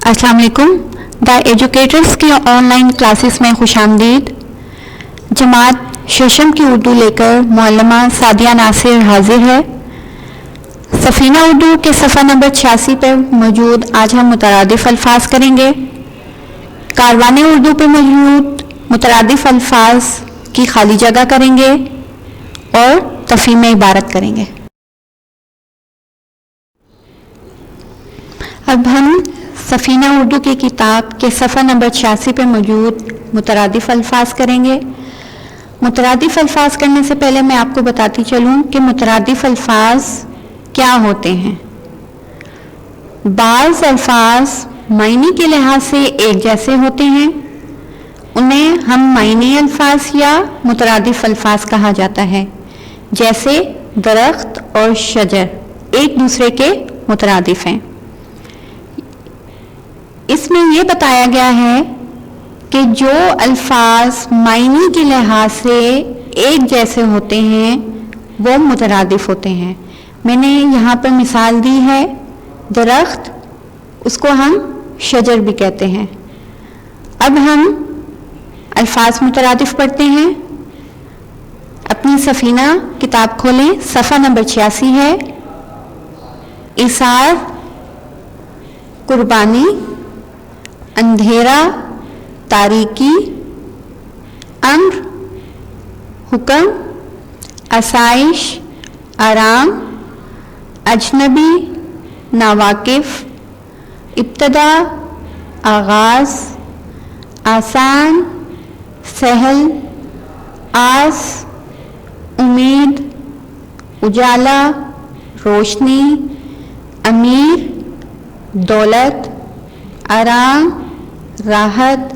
السلام علیکم. دا ایجوکیٹرز کی آن لائن کلاسز میں خوش آمدید. جماعت ششم کی اردو لے کر معلمہ سعدیہ ناصر حاضر ہے. سفینہ اردو کے صفحہ نمبر 86 پر موجود آج ہم مترادف الفاظ کریں گے. کاروان اردو پر موجود مترادف الفاظ کی خالی جگہ کریں گے اور تفہیم عبارت کریں گے. اب ہم سفینہ اردو کی کتاب کے صفحہ نمبر 86 پہ موجود مترادف الفاظ کریں گے. مترادف الفاظ کرنے سے پہلے میں آپ کو بتاتی چلوں کہ مترادف الفاظ کیا ہوتے ہیں. بعض الفاظ معنی کے لحاظ سے ایک جیسے ہوتے ہیں، انہیں ہم معنی الفاظ یا مترادف الفاظ کہا جاتا ہے. جیسے درخت اور شجر ایک دوسرے کے مترادف ہیں. اس میں یہ بتایا گیا ہے کہ جو الفاظ معنی کے لحاظ سے ایک جیسے ہوتے ہیں وہ مترادف ہوتے ہیں. میں نے یہاں پر مثال دی ہے درخت، اس کو ہم شجر بھی کہتے ہیں. اب ہم الفاظ مترادف پڑھتے ہیں. اپنی سفینہ کتاب کھولیں، صفحہ نمبر 86 ہے. ایثار، قربانی، اندھیرا، تاریکی، امر، حکم، آسائش، آرام، اجنبی، ناواقف، ابتدا، آغاز، آسان، سہل، آس، امید، اجالا، روشنی، امیر، دولت، آرام، راحت،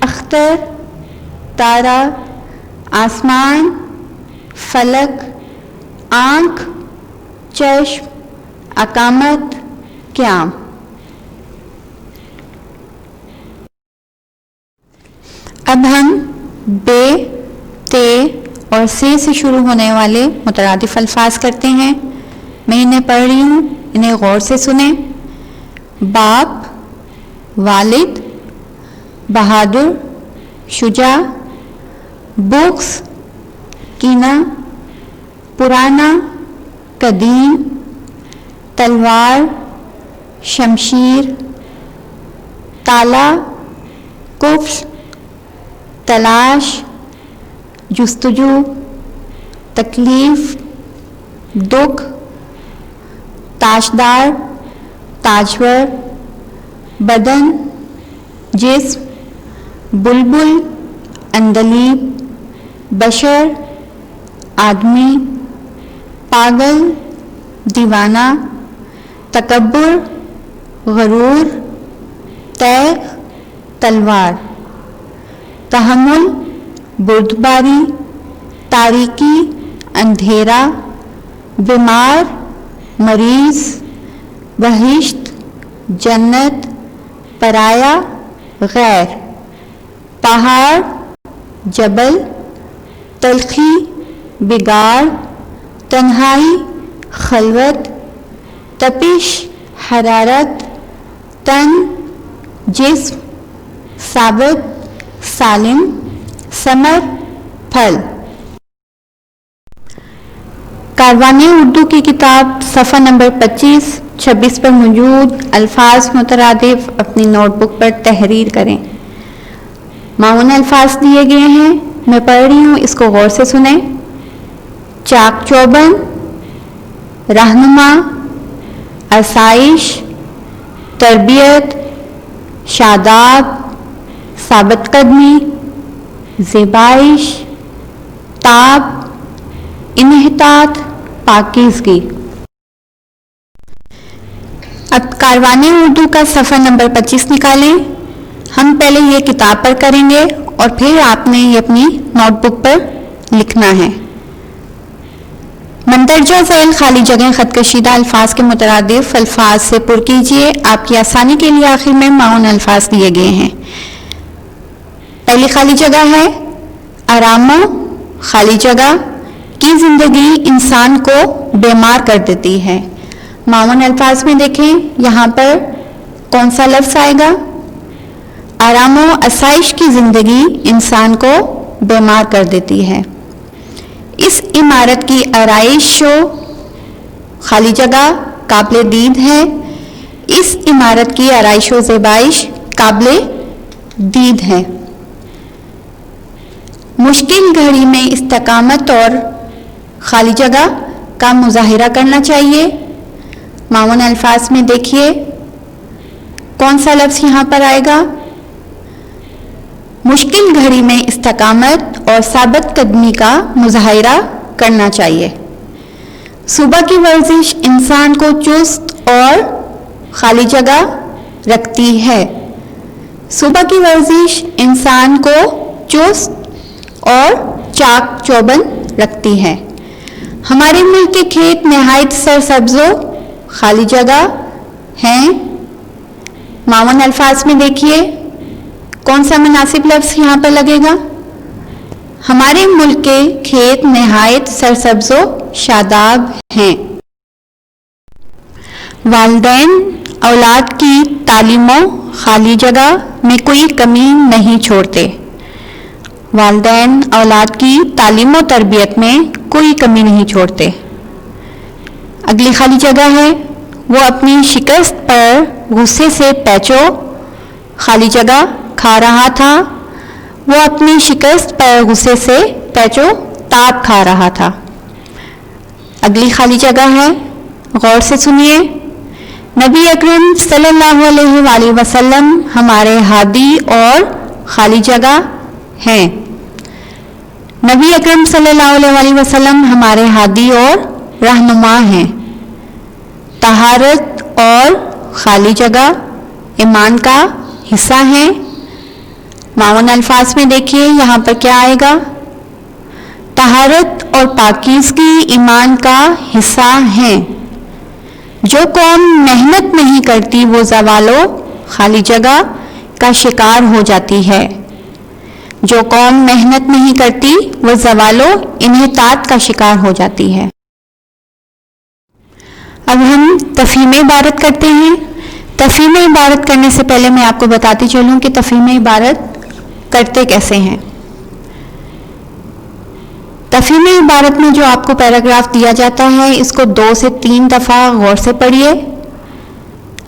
اختر، تارا، آسمان، فلک، آنکھ، چشم، اقامت، قیام. اب ہم بے، تے اور سے شروع ہونے والے مترادف الفاظ کرتے ہیں. میں انہیں پڑھ رہی ہوں، انہیں غور سے سنیں. باپ، والد، بہادر، شجاع، بغض، کینہ، پرانا، قدیم، تلوار، شمشیر، تالا، قفل، تلاش، جستجو، تکلیف، دکھ، تاجدار، تاجور، بدن، جسم، بلبل، عندلیب، بشر، آدمی، پاگل، دیوانہ، تکبر، غرور، تیغ، تلوار، تحمل، بردباری، تاریکی، اندھیرا، بیمار، مریض، بہشت، جنت، پرایا، غیر، پہاڑ، جبل، تلخی، بگاڑ، تنہائی، خلوت، تپش، حرارت، تن، جسم، ثابت، سالم، ثمر، پھل. کاروان اردو کی کتاب صفحہ نمبر 25-26 پر موجود الفاظ مترادف اپنی نوٹ بک پر تحریر کریں. معاون الفاظ دیے گئے ہیں، میں پڑھ رہی ہوں، اس کو غور سے سنیں. چاک چوبند، رہنما، آسائش، تربیت، شاداب، ثابت قدمی، زیبائش، تاب، انحطاط، پاکیزگی. اب کاروان اردو کا صفحہ نمبر 25 نکالیں. ہم پہلے یہ کتاب پر کریں گے اور پھر آپ نے یہ اپنی نوٹ بک پر لکھنا ہے. مندرجہ ذیل خالی جگہیں خط کشیدہ الفاظ کے مترادف الفاظ سے پر کیجیے. آپ کی آسانی کے لیے آخر میں معاون الفاظ دیے گئے ہیں. پہلی خالی جگہ ہے آرامو، خالی جگہ کی زندگی انسان کو بیمار کر دیتی ہے. معاون الفاظ میں دیکھیں، یہاں پر کون سا لفظ آئے گا؟ آرام و آسائش کی زندگی انسان کو بیمار کر دیتی ہے. اس عمارت کی آرائش و خالی جگہ قابل دید ہے. اس عمارت کی آرائش و زیبائش قابل دید ہے. مشکل گھڑی میں استقامت اور خالی جگہ کا مظاہرہ کرنا چاہیے. معاون الفاظ میں دیکھیے کون سا لفظ یہاں پر آئے گا؟ مشکل گھڑی میں استقامت اور ثابت قدمی کا مظاہرہ کرنا چاہیے. صبح کی ورزش انسان کو چست اور خالی جگہ رکھتی ہے. صبح کی ورزش انسان کو چست اور چاق چوبند رکھتی ہے. ہمارے ملک کے کھیت نہایت سرسبز و خالی جگہ ہیں. معاون الفاظ میں دیکھیے کون سا مناسب لفظ یہاں پر لگے گا؟ ہمارے ملک کے کھیت نہایت سرسبز و شاداب ہیں. والدین اولاد کی تعلیم و خالی جگہ میں کوئی کمی نہیں چھوڑتے. والدین اولاد کی تعلیم و تربیت میں کوئی کمی نہیں چھوڑتے. اگلی خالی جگہ ہے وہ اپنی شکست پر غصے سے پیچو خالی جگہ کھا رہا تھا. وہ اپنی شکست پر غصے سے پیچو تاب کھا رہا تھا. اگلی خالی جگہ ہے غور سے سنیے. نبی اکرم صلی اللہ علیہ وآلہ وسلم ہمارے ہادی اور خالی جگہ ہیں. نبی اکرم صلی اللہ علیہ وآلہ وسلم ہمارے ہادی اور رہنما ہیں. طہارت اور خالی جگہ ایمان کا حصہ ہیں. معاون الفاظ میں دیکھیے یہاں پر کیا آئے گا؟ طہارت اور پاکیزگی ایمان کا حصہ ہیں. جو قوم محنت نہیں کرتی وہ زوال و خالی جگہ کا شکار ہو جاتی ہے. جو قوم محنت نہیں کرتی وہ زوال و انحطاط کا شکار ہو جاتی ہے. اب ہم تفہیم عبارت کرتے ہیں. تفہیم عبارت کرنے سے پہلے میں آپ کو بتاتی چلوں کہ تفہیم عبارت کرتے کیسے ہیں. تفہیم عبارت میں جو آپ کو پیراگراف دیا جاتا ہے اس کو 2 سے 3 دفعہ غور سے پڑھیے,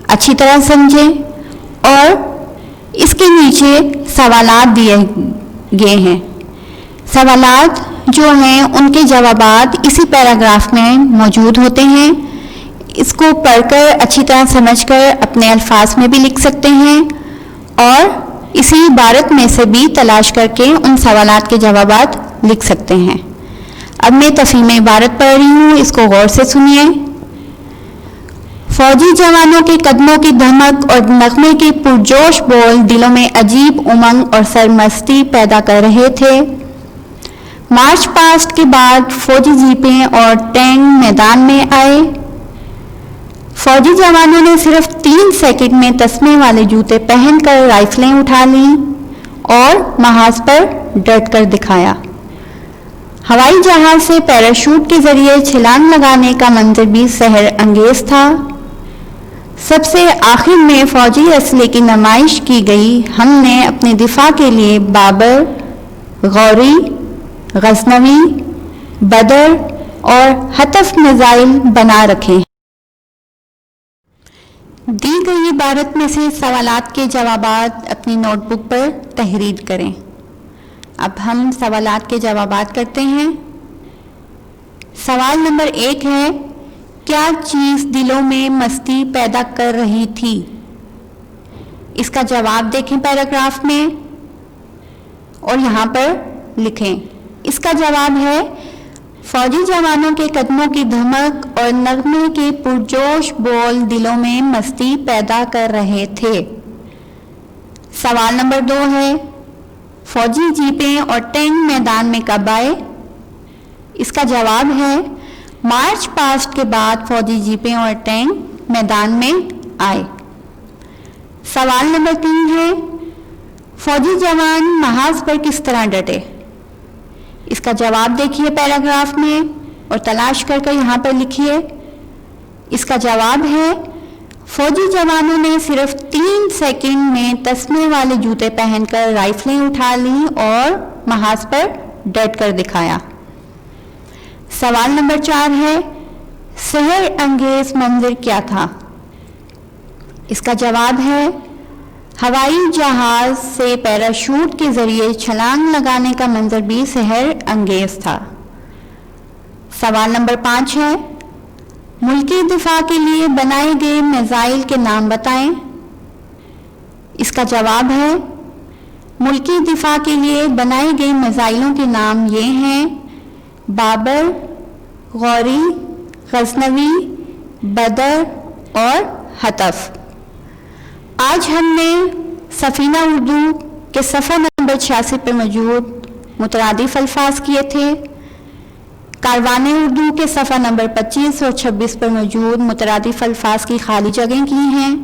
اچھی طرح سمجھیں, اور اس کے نیچے سوالات دیے گئے ہیں. سوالات جو ہیں ان کے جوابات اسی پیراگراف میں موجود ہوتے ہیں. اس کو پڑھ کر اچھی طرح سمجھ کر اپنے الفاظ میں بھی لکھ سکتے ہیں اور اسی عبارت میں سے بھی تلاش کر کے ان سوالات کے جوابات لکھ سکتے ہیں. اب میں تفہیم عبارت پڑھ رہی ہوں, اس کو غور سے سنیے. فوجی جوانوں کے قدموں کی دھمک اور نغمے کے پرجوش بول دلوں میں عجیب امنگ اور سرمستی پیدا کر رہے تھے. مارچ پاسٹ کے بعد فوجی جیپیں اور ٹینک میدان میں آئے. فوجی جوانوں نے صرف 3 سیکنڈ میں تسمے والے جوتے پہن کر رائفلیں اٹھا لیں اور محاذ پر ڈٹ کر دکھایا. ہوائی جہاز سے پیراشوٹ کے ذریعے چھلانگ لگانے کا منظر بھی سحر انگیز تھا. سب سے آخر میں فوجی اسلحے کی نمائش کی گئی. ہم نے اپنے دفاع کے لیے بابر, غوری, غزنوی, بدر اور حطف میزائل بنا رکھے. دی گئی عبارت میں سے سوالات کے جوابات اپنی نوٹ بک پر تحریر کریں. اب ہم سوالات کے جوابات کرتے ہیں. سوال نمبر 1 ہے, کیا چیز دلوں میں مستی پیدا کر رہی تھی؟ اس کا جواب دیکھیں پیراگراف میں اور یہاں پر لکھیں. اس کا جواب ہے فوجی جوانوں کے قدموں کی دھمک اور نغمے کے پرجوش بول دلوں میں مستی پیدا کر رہے تھے. سوال نمبر 2 ہے, فوجی جیپیں اور ٹینک میدان میں کب آئے؟ اس کا جواب ہے مارچ پاسٹ کے بعد فوجی جیپیں اور ٹینک میدان میں آئے. سوال نمبر 3 ہے, فوجی جوان محاذ پر کس طرح ڈٹے؟ اس کا جواب دیکھیے پیراگراف میں اور تلاش کر کے یہاں پر لکھیے. اس کا جواب ہے فوجی جوانوں نے صرف 3 سیکنڈ میں تسمے والے جوتے پہن کر رائفلیں اٹھا لیں اور محاذ پر ڈٹ کر دکھایا۔ سوال نمبر 4 ہے، سحر انگیز منظر کیا تھا؟ اس کا جواب ہے، ہوائی جہاز سے پیراشوٹ کے ذریعے چھلانگ لگانے کا منظر بھی سحر انگیز تھا۔ سوال نمبر 5 ہے، ملکی دفاع کے لیے بنائے گئے میزائل کے نام بتائیں۔ اس کا جواب ہے، ملکی دفاع کے لیے بنائے گئے میزائلوں کے نام یہ ہیں، بابر، غوری، غزنوی، بدر اور حطف۔ آج ہم نے سفینہ اردو کے صفحہ نمبر 86 پر موجود مترادف الفاظ کیے تھے، کاروان اردو کے صفحہ نمبر 25 اور 26 پر موجود مترادف الفاظ کی خالی جگہیں کی ہیں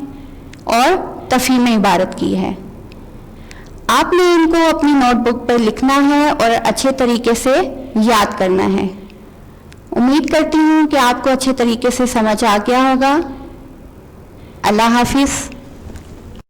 اور تفہیم عبارت کی ہے۔ آپ نے ان کو اپنی نوٹ بک پر لکھنا ہے اور اچھے طریقے سے یاد کرنا ہے۔ امید کرتی ہوں کہ آپ کو اچھے طریقے سے سمجھ آ گیا ہوگا۔ اللہ حافظ۔